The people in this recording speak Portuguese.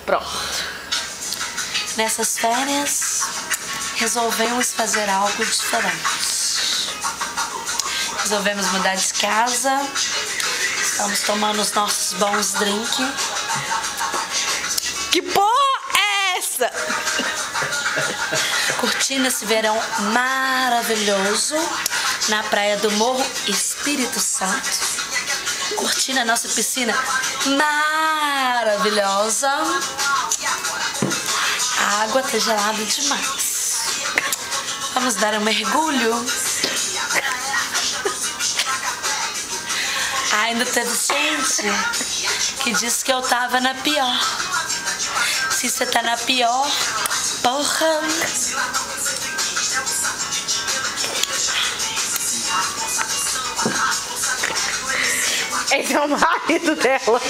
Pronto. Nessas férias, resolvemos fazer algo diferente. Resolvemos mudar de casa. Estamos tomando os nossos bons drinks. Que porra é essa? Curtindo esse verão maravilhoso na praia do Morro Espírito Santo. Curtindo a nossa piscina maravilhosa. A água tá gelada demais. Vamos dar um mergulho. Ainda teve gente que disse que eu tava na pior. Se você tá na pior, porra. Esse é o marido dela.